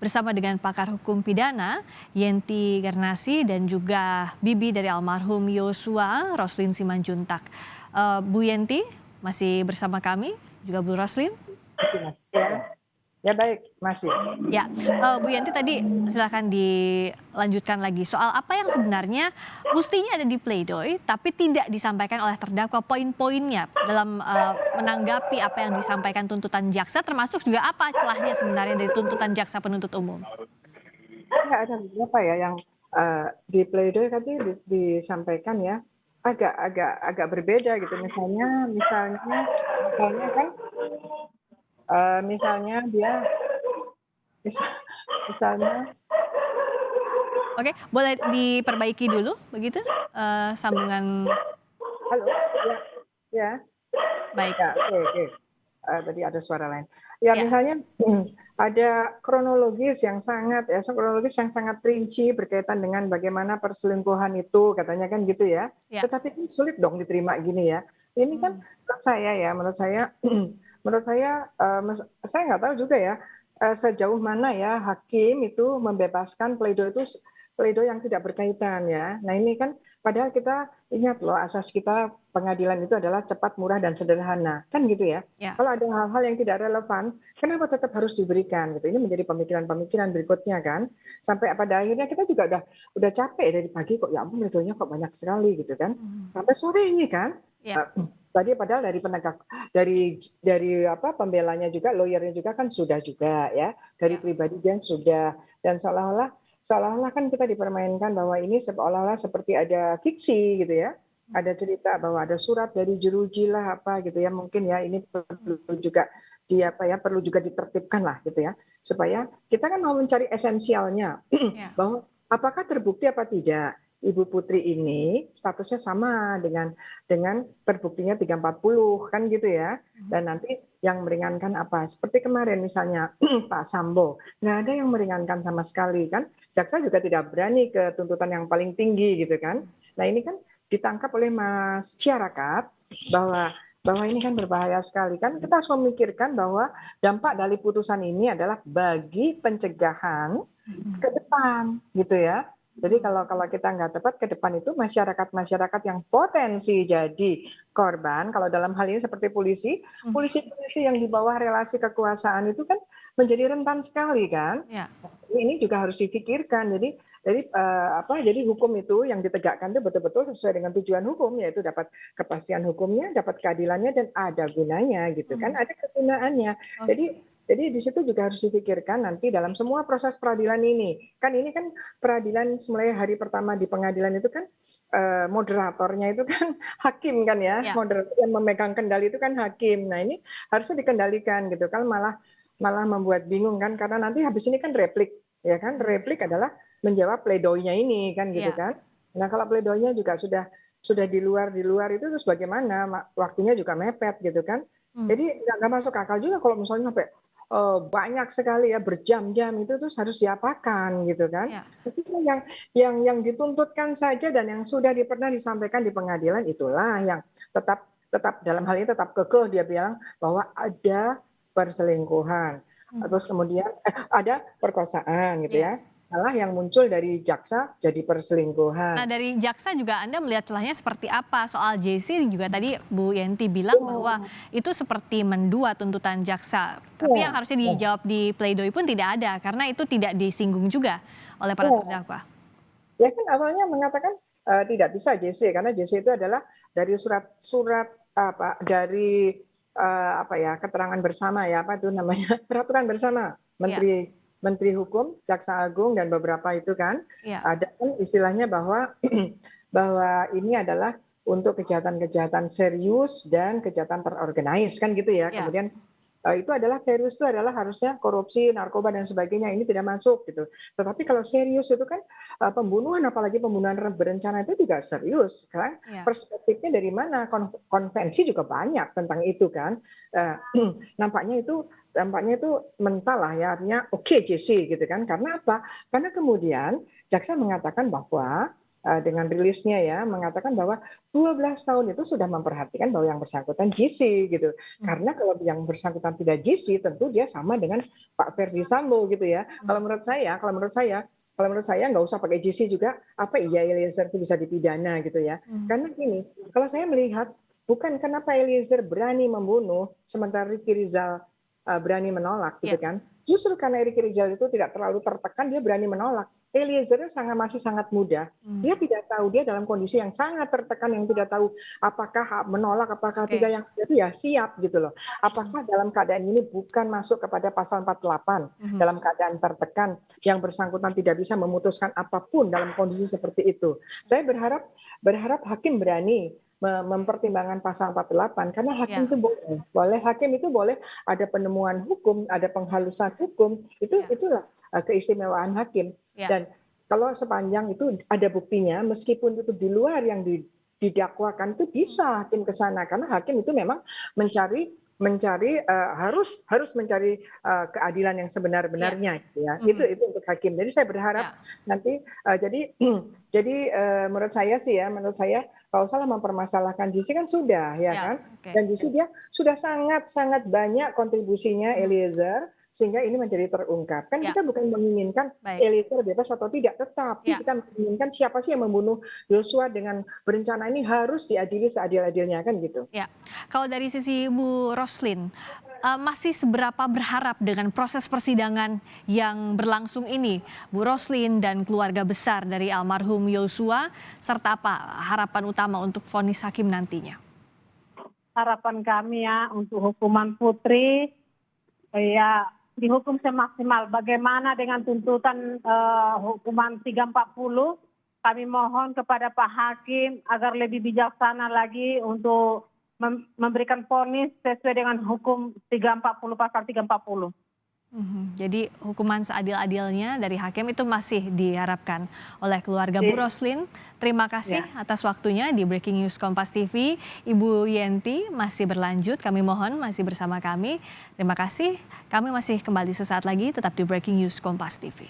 bersama dengan pakar hukum pidana Yenti Garnasi dan juga bibi dari almarhum Yosua, Roslin Simanjuntak. Bu Yenti masih bersama kami, juga Bu Roslin. Masih, Mas. Ya baik, masih. Ya, Bu Yenti tadi silakan dilanjutkan lagi soal apa yang sebenarnya mestinya ada di pledoi tapi tidak disampaikan oleh terdakwa, poin-poinnya dalam menanggapi apa yang disampaikan tuntutan jaksa, termasuk juga apa celahnya sebenarnya dari tuntutan jaksa penuntut umum. Ya, ada beberapa ya yang di pledoi tadi disampaikan ya agak berbeda gitu. Misalnya dia misalnya Oke, boleh diperbaiki dulu begitu sambungan. halo ya ya Baik. ya oke. Tadi ada suara lain. Ya Ya. misalnya ada kronologis yang sangat rinci berkaitan dengan bagaimana perselingkuhan itu katanya kan gitu ya. Ya. Tetapi kan sulit dong diterima gini ya. Ini kan menurut saya saya nggak tahu juga ya sejauh mana ya hakim itu membebaskan pledoi yang tidak berkaitan ya. Nah ini kan padahal kita ingat loh asas kita pengadilan itu adalah cepat, murah, dan sederhana kan gitu ya. Ya. Kalau ada hal-hal yang tidak relevan, kenapa tetap harus diberikan gitu? Ini menjadi pemikiran-pemikiran berikutnya kan. Sampai pada akhirnya kita juga udah capek dari pagi kok ya ampun pledoinya kok banyak sekali gitu kan. Sampai sore ini kan. Ya. Tadi padahal dari penegak dari apa pembelanya juga lawyernya juga kan sudah juga ya. Dari pribadi dia sudah dan seolah-olah kan kita dipermainkan bahwa ini seolah-olah seperti ada fiksi gitu ya. Ada cerita bahwa ada surat dari jeruji lah apa gitu ya, mungkin ya ini perlu juga perlu juga ditertibkan lah gitu ya, supaya kita kan mau mencari esensialnya bahwa apakah terbukti apa tidak Ibu Putri ini statusnya sama dengan terbuktinya 340 kan gitu ya, dan nanti yang meringankan apa seperti kemarin misalnya Pak Sambo nggak ada yang meringankan sama sekali kan, jaksa juga tidak berani ke tuntutan yang paling tinggi gitu kan. Nah ini kan ditangkap oleh masyarakat bahwa ini kan berbahaya sekali kan, kita harus memikirkan bahwa dampak dari putusan ini adalah bagi pencegahan ke depan gitu ya. Jadi kalau kita nggak tepat ke depan itu masyarakat yang potensi jadi korban, kalau dalam hal ini seperti polisi yang di bawah relasi kekuasaan itu kan menjadi rentan sekali kan. Ini juga harus dipikirkan. Jadi hukum itu yang ditegakkan itu betul-betul sesuai dengan tujuan hukum, yaitu dapat kepastian hukumnya, dapat keadilannya, dan ada gunanya gitu kan, ada kegunaannya. Jadi di situ juga harus dipikirkan nanti dalam semua proses peradilan ini. Kan ini kan peradilan mulai hari pertama di pengadilan itu kan moderatornya itu kan hakim kan ya. Moderator yang memegang kendali itu kan hakim. Nah ini harusnya dikendalikan gitu kan, malah membuat bingung kan, karena nanti habis ini kan replik ya kan, replik adalah menjawab pledoinya ini kan gitu kan. Nah kalau pledoinya juga sudah di luar itu terus bagaimana, waktunya juga mepet gitu kan. Jadi nggak masuk akal juga kalau misalnya sampai banyak sekali ya berjam-jam itu terus harus diapakan gitu kan. Tapi yang dituntutkan saja dan yang sudah pernah disampaikan di pengadilan itulah yang tetap dalam hal ini tetap kekeh dia bilang bahwa ada perselingkuhan. Terus kemudian ada perkosaan gitu ya. Malah yang muncul dari jaksa jadi perselingkuhan. Nah dari jaksa juga Anda melihat celahnya seperti apa? Soal JC juga tadi Bu Yenti bilang bahwa itu seperti mendua tuntutan jaksa. Tapi yang harusnya dijawab di pledoi pun tidak ada karena itu tidak disinggung juga oleh para terdakwa. Ya kan awalnya mengatakan tidak bisa JC karena JC itu adalah dari surat dari keterangan bersama ya, apa itu namanya, peraturan bersama Menteri Hukum, Jaksa Agung dan beberapa itu kan, ada kan istilahnya bahwa ini adalah untuk kejahatan-kejahatan serius dan kejahatan terorganize kan gitu ya. Kemudian itu adalah serius itu adalah harusnya korupsi, narkoba dan sebagainya, ini tidak masuk gitu. Tetapi kalau serius itu kan pembunuhan, apalagi pembunuhan berencana itu juga serius kan. Perspektifnya dari mana? Konvensi juga banyak tentang itu kan. Nampaknya itu mental lah ya, artinya oke JC gitu kan. Karena apa? Karena kemudian jaksa mengatakan bahwa dengan rilisnya ya mengatakan bahwa 12 tahun itu sudah memperhatikan bahwa yang bersangkutan GC gitu. Karena kalau yang bersangkutan tidak GC tentu dia sama dengan Pak Ferdi Sambo gitu ya. Kalau menurut saya nggak usah pakai GC juga, apa iya Eliezer itu bisa dipidana gitu ya. Karena gini, kalau saya melihat bukan kenapa Eliezer berani membunuh sementara Ricky Rizal berani menolak gitu Ya. kan. Justru karena Ricky Rizal itu tidak terlalu tertekan, dia berani menolak. Eliezer masih sangat muda. Dia tidak tahu, dia dalam kondisi yang sangat tertekan, yang tidak tahu apakah menolak, apakah Oke. tidak, yang itu ya siap gitu loh. Apakah dalam keadaan ini bukan masuk kepada pasal 48, dalam keadaan tertekan, yang bersangkutan tidak bisa memutuskan apapun dalam kondisi seperti itu. Saya berharap hakim berani mempertimbangkan pasal 48 karena hakim Ya. itu hakim itu boleh ada penemuan hukum, ada penghalusan hukum, itulah keistimewaan hakim. Ya. Dan kalau sepanjang itu ada buktinya, meskipun itu di luar yang didakwakan, itu bisa hakim ke sana karena hakim itu memang mencari harus mencari keadilan yang sebenar-benarnya gitu ya. Itu untuk hakim. Jadi saya berharap nanti menurut saya kalau salah mempermasalahkan GC kan sudah ya Ya. kan. Oke. Dan GC dia sudah sangat banyak kontribusinya Eliezer sehingga ini menjadi terungkap. Kan Ya. kita bukan menginginkan Baik. Eliezer bebas atau tidak, tetapi Ya. kita menginginkan siapa sih yang membunuh Yosua dengan berencana ini harus diadili seadil-adilnya kan gitu. Ya, kalau dari sisi Bu Roslin, masih seberapa berharap dengan proses persidangan yang berlangsung ini, Bu Roslin dan keluarga besar dari almarhum Yosua, serta apa harapan utama untuk vonis hakim nantinya? Harapan kami ya untuk hukuman Putri, ya dihukum semaksimal. Bagaimana dengan tuntutan hukuman 340? Kami mohon kepada Pak Hakim agar lebih bijaksana lagi untuk memberikan vonis sesuai dengan hukum 340 pasal 340. Jadi hukuman seadil-adilnya dari hakim itu masih diharapkan oleh keluarga Bu Roslin. Terima kasih atas waktunya di Breaking News Kompas TV. Ibu Yenti masih berlanjut, kami mohon masih bersama kami. Terima kasih, kami masih kembali sesaat lagi tetap di Breaking News Kompas TV.